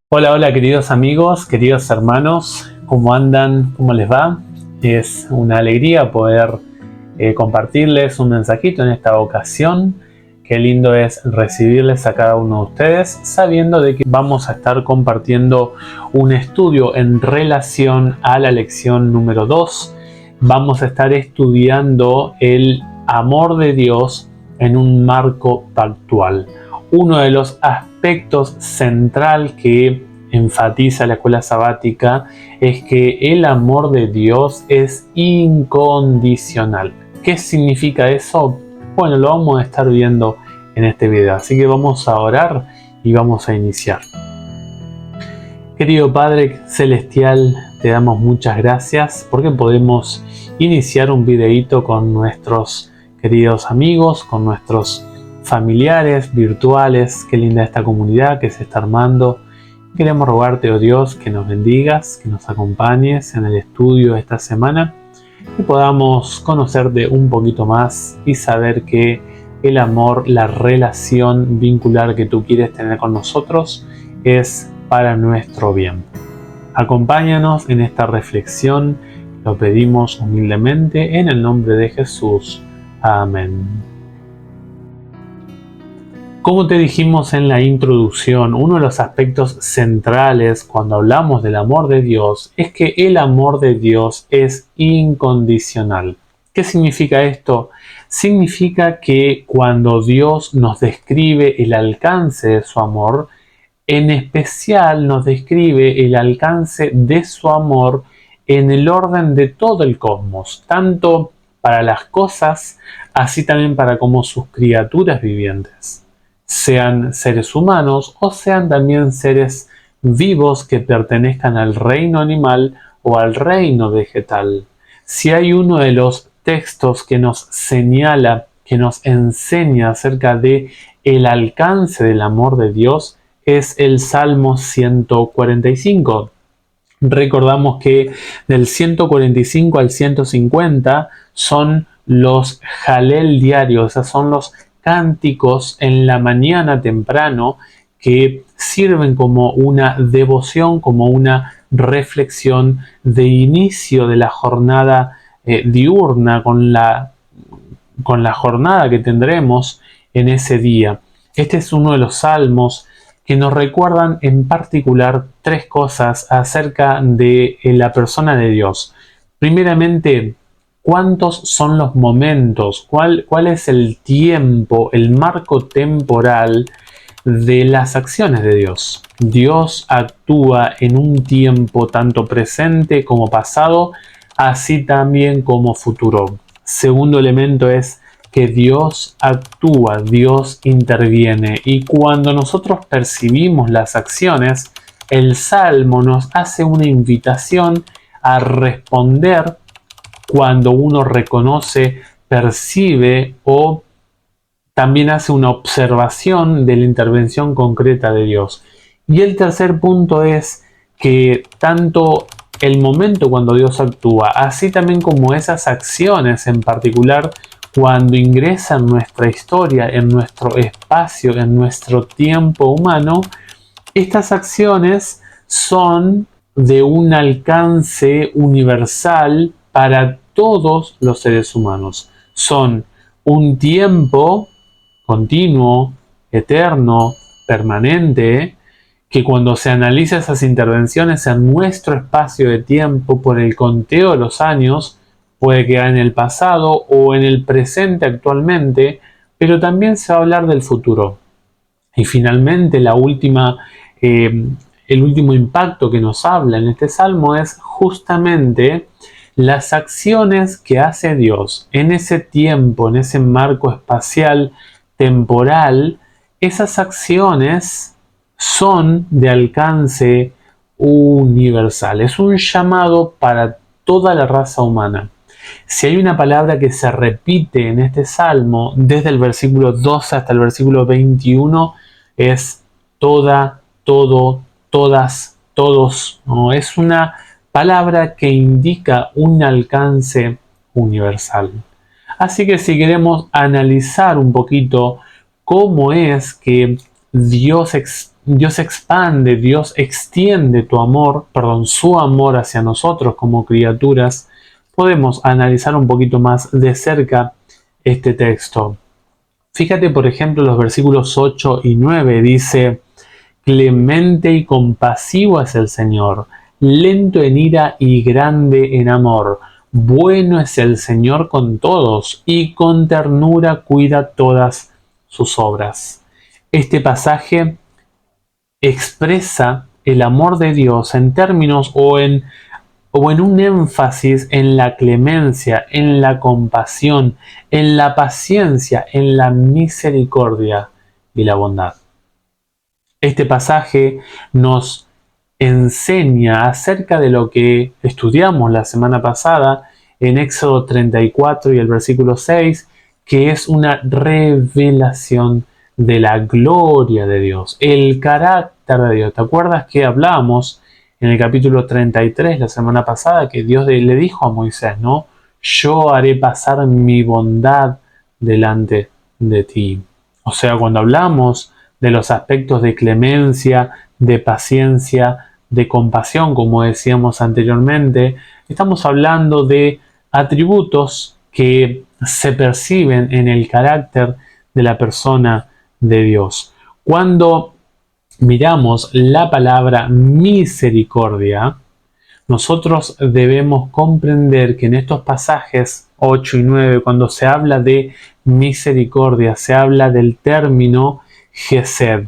Hola, hola queridos amigos, queridos hermanos, ¿cómo andan? ¿Cómo les va? Es una alegría poder compartirles un mensajito en esta ocasión. Qué lindo es recibirles a cada uno de ustedes, sabiendo de que vamos a estar compartiendo un estudio en relación a la lección número 2. Vamos a estar estudiando el amor de Dios en un marco pactual. Uno de los aspectos central que enfatiza la escuela sabática es que el amor de Dios es incondicional. ¿Qué significa eso? Bueno, lo vamos a estar viendo en este video, así que vamos a orar y vamos a iniciar. Querido Padre Celestial, te damos muchas gracias porque podemos iniciar un videíto con nuestros queridos amigos, con nuestros familiares virtuales. Qué linda esta comunidad que se está armando. Queremos rogarte, oh Dios, que nos bendigas, que nos acompañes en el estudio de esta semana, que podamos conocerte un poquito más y saber que el amor, la relación vincular que tú quieres tener con nosotros es para nuestro bien. Acompáñanos en esta reflexión, lo pedimos humildemente en el nombre de Jesús. Amén. Como te dijimos en la introducción, uno de los aspectos centrales cuando hablamos del amor de Dios es que el amor de Dios es incondicional. ¿Qué significa esto? Significa que cuando Dios nos describe el alcance de su amor, en especial nos describe el alcance de su amor en el orden de todo el cosmos, tanto para las cosas, así también para como sus criaturas vivientes, sean seres humanos o sean también seres vivos que pertenezcan al reino animal o al reino vegetal. Si hay uno de los textos que nos señala, que nos enseña acerca de el alcance del amor de Dios, es el Salmo 145. Recordamos que del 145 al 150 son los Jalel diarios, o sea, son los cánticos en la mañana temprano que sirven como una devoción, como una reflexión de inicio de la jornada diurna con la jornada que tendremos en ese día. Este es uno de los salmos que nos recuerdan en particular tres cosas acerca de la persona de Dios. Primeramente, ¿cuántos son los momentos? ¿Cuál es el tiempo, el marco temporal de las acciones de Dios? Dios actúa en un tiempo tanto presente como pasado, así también como futuro. Segundo elemento es que Dios actúa, Dios interviene, y cuando nosotros percibimos las acciones, el Salmo nos hace una invitación a responder cuando uno reconoce, percibe o también hace una observación de la intervención concreta de Dios. Y el tercer punto es que tanto el momento cuando Dios actúa, así también como esas acciones en particular, cuando ingresan en nuestra historia, en nuestro espacio, en nuestro tiempo humano, estas acciones son de un alcance universal para todos los seres humanos. Son un tiempo continuo, eterno, permanente, que cuando se analiza esas intervenciones en nuestro espacio de tiempo por el conteo de los años, puede quedar en el pasado o en el presente actualmente, pero también se va a hablar del futuro. Y finalmente el último impacto que nos habla en este salmo es justamente las acciones que hace Dios en ese tiempo, en ese marco espacial temporal. Esas acciones son de alcance universal. Es un llamado para toda la raza humana. Si hay una palabra que se repite en este salmo, desde el versículo 12 hasta el versículo 21, es toda, todo, todas, todos. ¿No? Es una palabra que indica un alcance universal. Así que si queremos analizar un poquito cómo es que Dios Dios expande, Dios extiende su amor hacia nosotros como criaturas, podemos analizar un poquito más de cerca este texto. Fíjate, por ejemplo, los versículos 8 y 9, dice: clemente y compasivo es el Señor, lento en ira y grande en amor. Bueno es el Señor con todos, y con ternura cuida todas sus obras. Este pasaje expresa el amor de Dios en términos o en un énfasis en la clemencia, en la compasión, en la paciencia, en la misericordia y la bondad. Este pasaje nos enseña acerca de lo que estudiamos la semana pasada en Éxodo 34 y el versículo 6, que es una revelación de la gloria de Dios, el carácter de Dios. ¿Te acuerdas que hablamos en el capítulo 33 la semana pasada que Dios le dijo a Moisés, ¿no? Yo haré pasar mi bondad delante de ti. O sea, cuando hablamos de los aspectos de clemencia, de paciencia, de compasión, como decíamos anteriormente, estamos hablando de atributos que se perciben en el carácter de la persona de Dios. Cuando miramos la palabra misericordia, nosotros debemos comprender que en estos pasajes 8 y 9, cuando se habla de misericordia, se habla del término Gesed.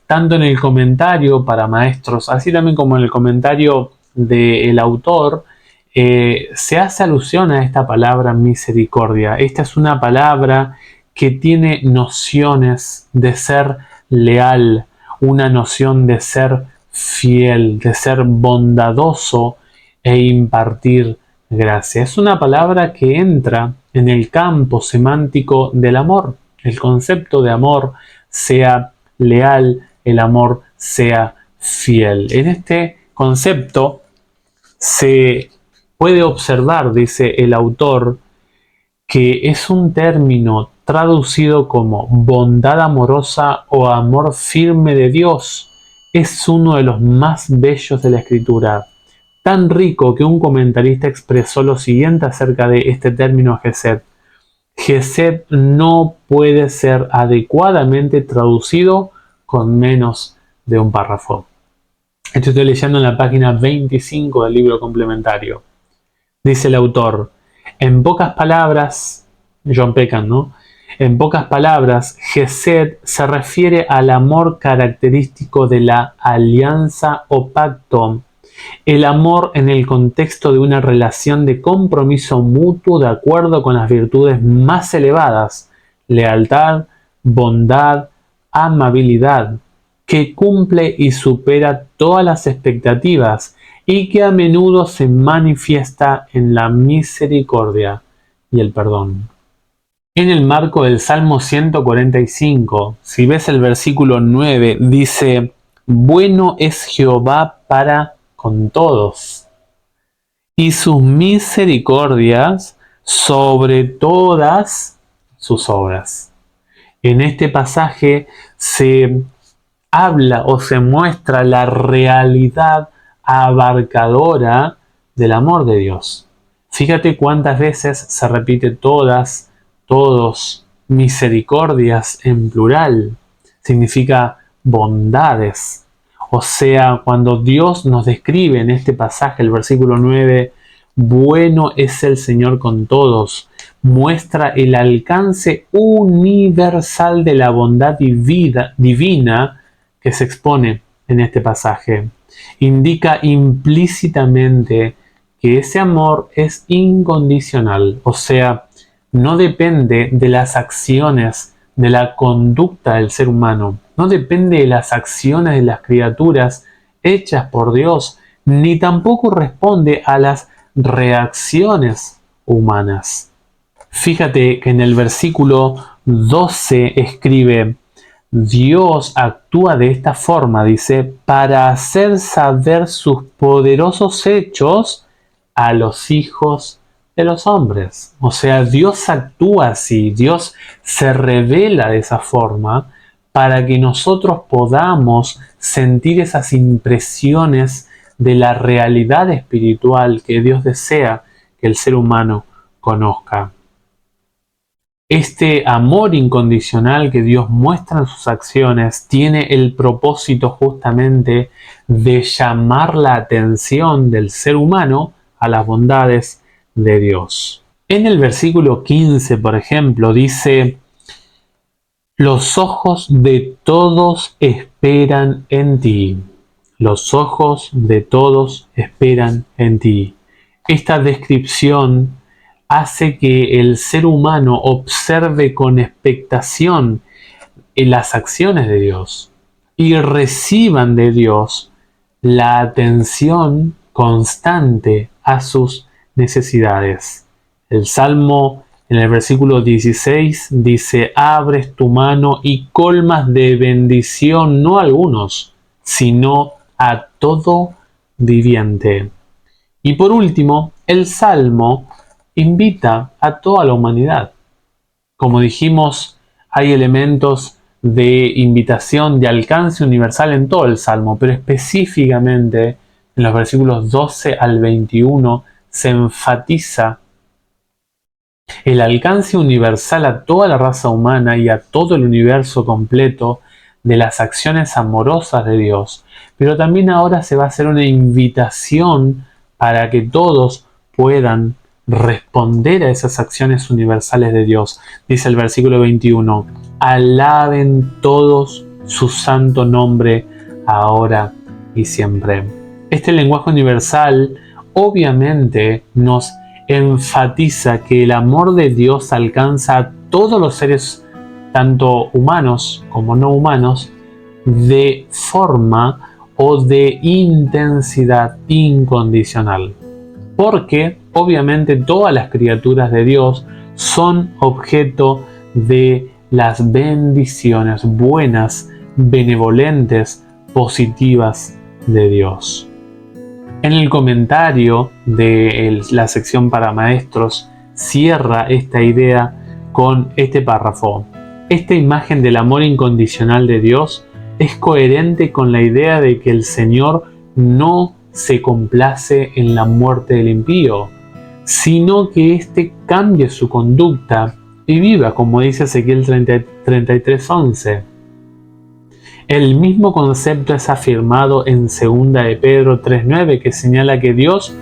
Tanto en el comentario para maestros, así también como en el comentario del autor, se hace alusión a esta palabra misericordia. Esta es una palabra que tiene nociones de ser leal, una noción de ser fiel, de ser bondadoso e impartir gracia. Es una palabra que entra en el campo semántico del amor. El concepto de amor sea leal, el amor sea fiel. En este concepto se puede observar, dice el autor, que es un término traducido como bondad amorosa o amor firme de Dios. Es uno de los más bellos de la Escritura. Tan rico que un comentarista expresó lo siguiente acerca de este término Gesed. Gesed no puede ser adecuadamente traducido con menos de un párrafo. Esto estoy leyendo en la página 25 del libro complementario. Dice el autor, en pocas palabras, John Peckham, ¿no? En pocas palabras, Gesed se refiere al amor característico de la alianza o pacto, el amor en el contexto de una relación de compromiso mutuo de acuerdo con las virtudes más elevadas, lealtad, bondad, amabilidad, que cumple y supera todas las expectativas y que a menudo se manifiesta en la misericordia y el perdón. En el marco del Salmo 145, si ves el versículo 9, dice, bueno es Jehová para con todos, y sus misericordias sobre todas sus obras. En este pasaje se habla o se muestra la realidad abarcadora del amor de Dios. Fíjate cuántas veces se repite todas, todos, misericordias en plural. Significa bondades. O sea, cuando Dios nos describe en este pasaje, el versículo 9, bueno es el Señor con todos, muestra el alcance universal de la bondad divina que se expone en este pasaje. Indica implícitamente que ese amor es incondicional, o sea, no depende de las acciones, de la conducta del ser humano, no depende de las acciones de las criaturas hechas por Dios, ni tampoco responde a las reacciones humanas. Fíjate que en el versículo 12 escribe, Dios actúa de esta forma, dice, para hacer saber sus poderosos hechos a los hijos de los hombres. O sea, Dios actúa así, Dios se revela de esa forma para que nosotros podamos sentir esas impresiones de la realidad espiritual que Dios desea que el ser humano conozca. Este amor incondicional que Dios muestra en sus acciones tiene el propósito justamente de llamar la atención del ser humano a las bondades de Dios. En el versículo 15, por ejemplo, dice: los ojos de todos esperan en ti. Los ojos de todos esperan en ti. Esta descripción hace que el ser humano observe con expectación en las acciones de Dios y reciban de Dios la atención constante a sus necesidades. El Salmo en el versículo 16 dice: abres tu mano y colmas de bendición no a algunos, sino a todo viviente. Y por último, el Salmo invita a toda la humanidad. Como dijimos, hay elementos de invitación, de alcance universal en todo el Salmo, pero específicamente en los versículos 12 al 21 se enfatiza el alcance universal a toda la raza humana y a todo el universo completo de las acciones amorosas de Dios. Pero también ahora se va a hacer una invitación para que todos puedan responder a esas acciones universales de Dios. Dice el versículo 21: alaben todos su santo nombre ahora y siempre. Este lenguaje universal obviamente nos enfatiza que el amor de Dios alcanza a todos los seres, tanto humanos como no humanos, de forma o de intensidad incondicional. Porque obviamente todas las criaturas de Dios son objeto de las bendiciones buenas, benevolentes, positivas de Dios. En el comentario de la sección para maestros cierra esta idea con este párrafo: esta imagen del amor incondicional de Dios es coherente con la idea de que el Señor no se complace en la muerte del impío, sino que éste cambie su conducta y viva, como dice Ezequiel 33:11. El mismo concepto es afirmado en 2 de Pedro 3:9, que señala que Dios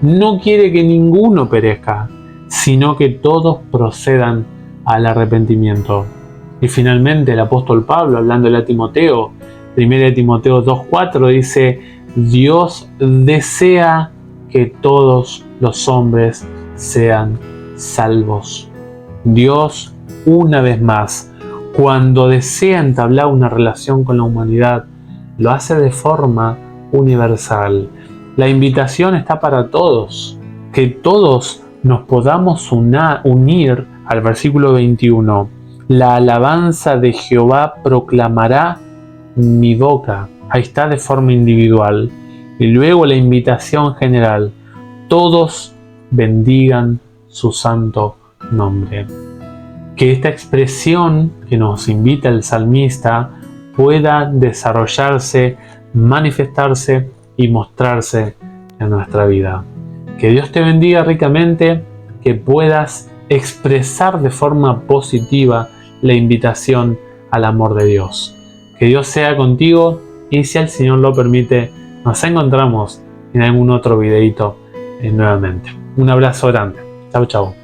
no quiere que ninguno perezca, sino que todos procedan al arrepentimiento. Y finalmente el apóstol Pablo, hablando a Timoteo, 1 Timoteo 2:4, dice: Dios desea que todos los hombres sean salvos. Dios, una vez más, cuando desea entablar una relación con la humanidad, lo hace de forma universal. La invitación está para todos, que todos nos podamos unir al versículo 21. La alabanza de Jehová proclamará mi boca. Ahí está, de forma individual. Y luego la invitación general: todos bendigan su santo nombre. Que esta expresión que nos invita el salmista pueda desarrollarse, manifestarse y mostrarse en nuestra vida. Que Dios te bendiga ricamente, que puedas expresar de forma positiva la invitación al amor de Dios. Que Dios sea contigo, y si el Señor lo permite, nos encontramos en algún otro videito nuevamente. Un abrazo grande. Chau, chau.